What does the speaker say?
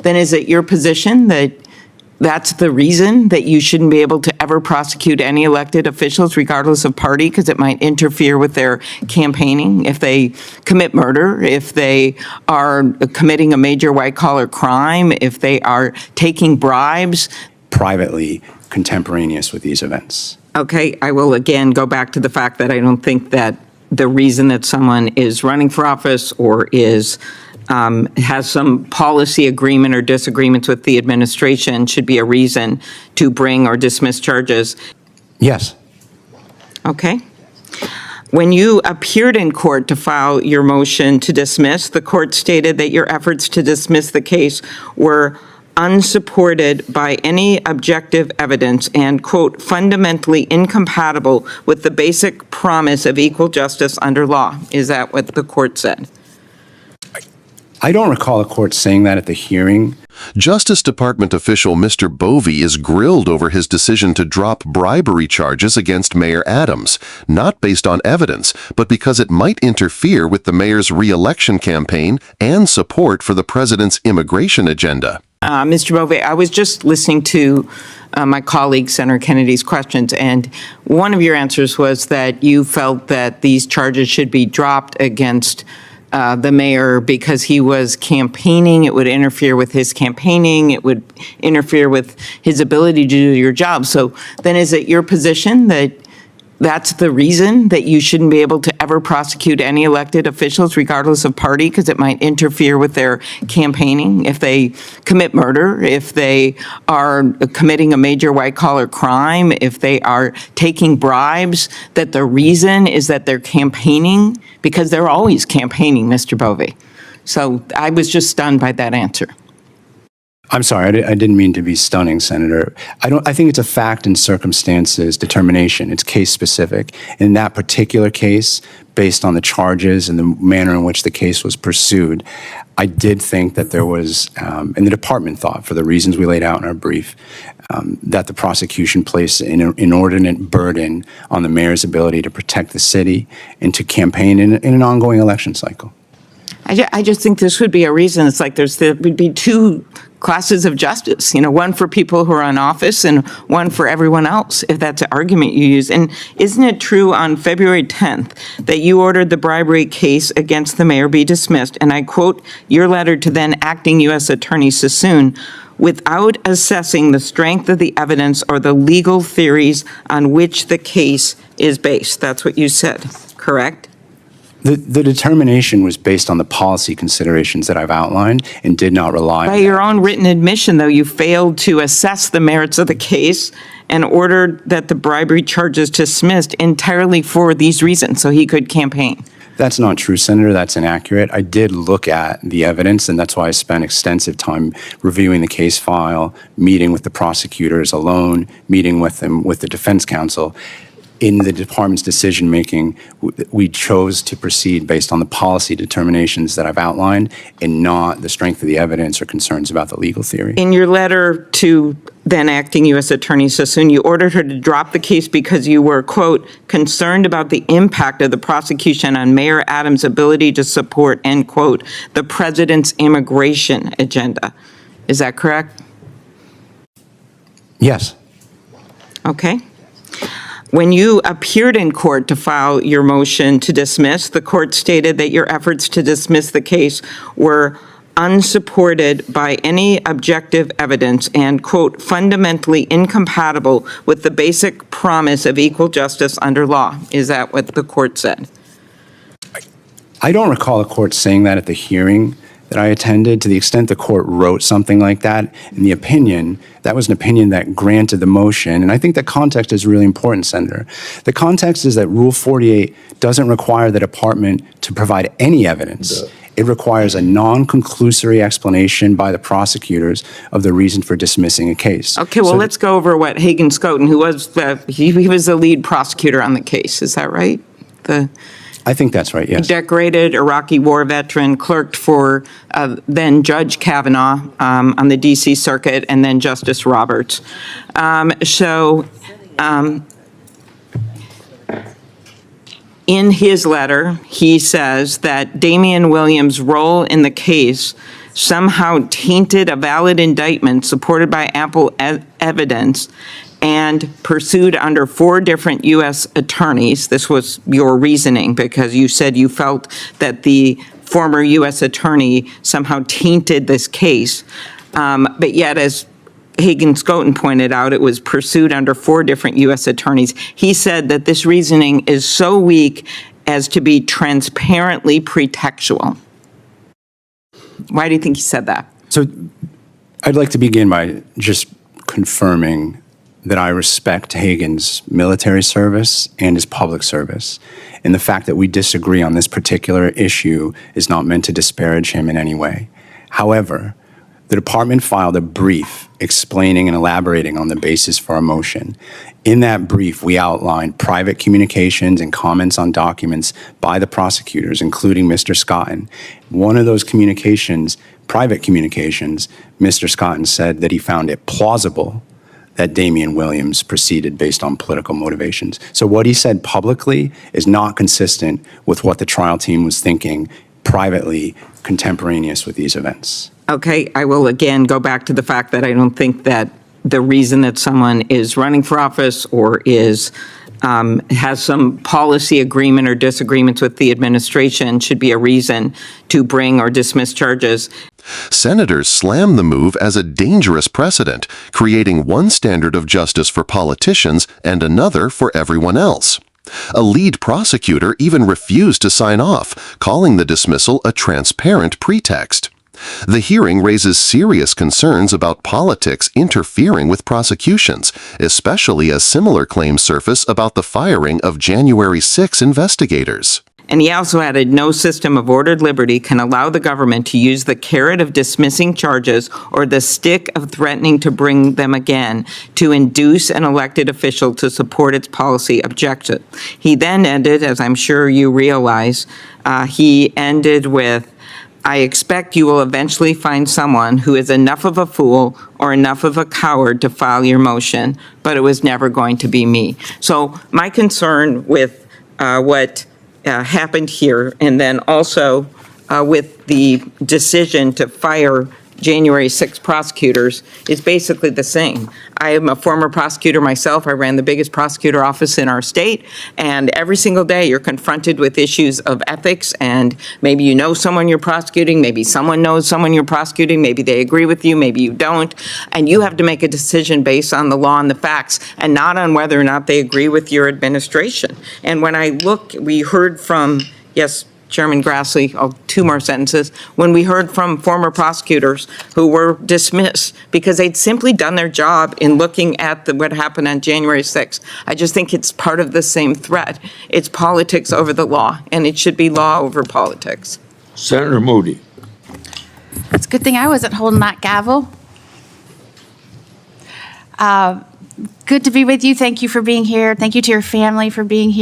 then is it your position that that's the reason that you shouldn't be able to ever prosecute any elected officials regardless of party, because it might interfere with their campaigning if they commit murder, if they are committing a major white-collar crime, if they are taking bribes? Privately contemporaneous with these events. Okay, I will again go back to the fact that I don't think that the reason that someone is running for office or is has some policy agreement or disagreements with the administration should be a reason to bring or dismiss charges. Yes. Okay. When you appeared in court to file your motion to dismiss, the court stated that your efforts to dismiss the case were unsupported by any objective evidence and, quote, fundamentally incompatible with the basic promise of equal justice under law. Is that what the court said? I don't recall a court saying that at the hearing. Justice Department official Mr. Bovie is grilled over his decision to drop bribery charges against Mayor Adams, not based on evidence, but because it might interfere with the mayor's re-election campaign and support for the president's immigration agenda. Mr. Bovie, I was just listening to my colleague, Senator Kennedy's questions, and one of your answers was that you felt that these charges should be dropped against the mayor because he was campaigning. It would interfere with his campaigning. It would interfere with his ability to do your job. So then is it your position that that's the reason that you shouldn't be able to ever prosecute any elected officials regardless of party, because it might interfere with their campaigning if they commit murder, if they are committing a major white-collar crime, if they are taking bribes, that the reason is that they're campaigning? Because they're always campaigning, Mr. Bovie. So I was just stunned by that answer. I'm sorry, I didn't mean to be stunning, Senator. I think it's a fact and circumstances determination. It's case specific. In that particular case, based on the charges and the manner in which the case was pursued, I did think that there was, and the department thought, for the reasons we laid out in our brief, that the prosecution placed an inordinate burden on the mayor's ability to protect the city and to campaign in an ongoing election cycle. I just think this would be a reason. It's like there would be two classes of justice, one for people who are in office and one for everyone else, if that's the argument you use. And isn't it true on February 10th that you ordered the bribery case against the mayor be dismissed, and I quote your letter to then acting U.S. Attorney Sassoon, without assessing the strength of the evidence or the legal theories on which the case is based? That's what you said, correct? The determination was based on the policy considerations that I've outlined and did not rely on. By your own written admission, though, you failed to assess the merits of the case and ordered that the bribery charges dismissed entirely for these reasons, so he could campaign. That's not true, Senator. That's inaccurate. I did look at the evidence, and that's why I spent extensive time reviewing the case file, meeting with the prosecutors alone, meeting with them, with the defense counsel. In the department's decision-making, we chose to proceed based on the policy determinations that I've outlined and not the strength of the evidence or concerns about the legal theory. In your letter to then acting U.S. Attorney Sassoon, you ordered her to drop the case because you were, quote, concerned about the impact of the prosecution on Mayor Adams' ability to support, end quote, the president's immigration agenda. Is that correct? Yes. Okay. When you appeared in court to file your motion to dismiss, the court stated that your efforts to dismiss the case were unsupported by any objective evidence and, quote, fundamentally incompatible with the basic promise of equal justice under law. Is that what the court said? I don't recall a court saying that at the hearing that I attended. To the extent the court wrote something like that in the opinion, that was an opinion that granted the motion. And I think the context is really important, Senator. The context is that Rule 48 doesn't require the department to provide any evidence. It requires a non-conclusory explanation by the prosecutors of the reason for dismissing a case. Okay, well, let's go over what Hagen Skoten, who was he was the lead prosecutor on the case. Is that right? I think that's right, yes. Decorated Iraqi war veteran, clerked for then Judge Kavanaugh on the D.C. Circuit, and then Justice Roberts. In his letter, he says that Damian Williams' role in the case somehow tainted a valid indictment supported by ample evidence and pursued under 4 different U.S. attorneys. This was your reasoning because you said you felt that the former U.S. attorney somehow tainted this case. But yet, as Hagan-Skoton pointed out, it was pursued under 4 different U.S. attorneys. He said that this reasoning is so weak as to be transparently pretextual. Why do you think he said that? So I'd like to begin by just confirming that I respect Hagan's military service and his public service. And the fact that we disagree on this particular issue is not meant to disparage him in any way. However, the department filed a brief explaining and elaborating on the basis for our motion. In that brief, we outlined private communications and comments on documents by the prosecutors, including Mr. Skoton. One of those communications, private communications, Mr. Skoton said that he found it plausible that Damian Williams proceeded based on political motivations. So what he said publicly is not consistent with what the trial team was thinking privately, contemporaneous with these events. Okay, I will again go back to the fact that I don't think that the reason that someone is running for office or is has some policy agreement or disagreements with the administration should be a reason to bring or dismiss charges. Senators slam the move as a dangerous precedent, creating one standard of justice for politicians and another for everyone else. A lead prosecutor even refused to sign off, calling the dismissal a transparent pretext. The hearing raises serious concerns about politics interfering with prosecutions, especially as similar claims surface about the firing of January 6 investigators. And he also added, no system of ordered liberty can allow the government to use the carrot of dismissing charges or the stick of threatening to bring them again to induce an elected official to support its policy objective. He then ended, as I'm sure you realize, he ended with, I expect you will eventually find someone who is enough of a fool or enough of a coward to file your motion, but it was never going to be me. So my concern with what happened here, and then also with the decision to fire January 6 prosecutors, is basically the same. I am a former prosecutor myself. I ran the biggest prosecutor office in our state, and every single day you're confronted with issues of ethics, and maybe you know someone you're prosecuting, maybe someone knows someone you're prosecuting, maybe they agree with you, maybe you don't, and you have to make a decision based on the law and the facts, and not on whether or not they agree with your administration. And when I look, we heard from, yes, Chairman Grassley, 2 more sentences, when we heard from former prosecutors who were dismissed because they'd simply done their job in looking at what happened on January 6th. I just think it's part of the same threat. It's politics over the law, and it should be law over politics. Senator Moody. It's a good thing I wasn't holding that gavel. Good to be with you. Thank you for being here. Thank you to your family for being here.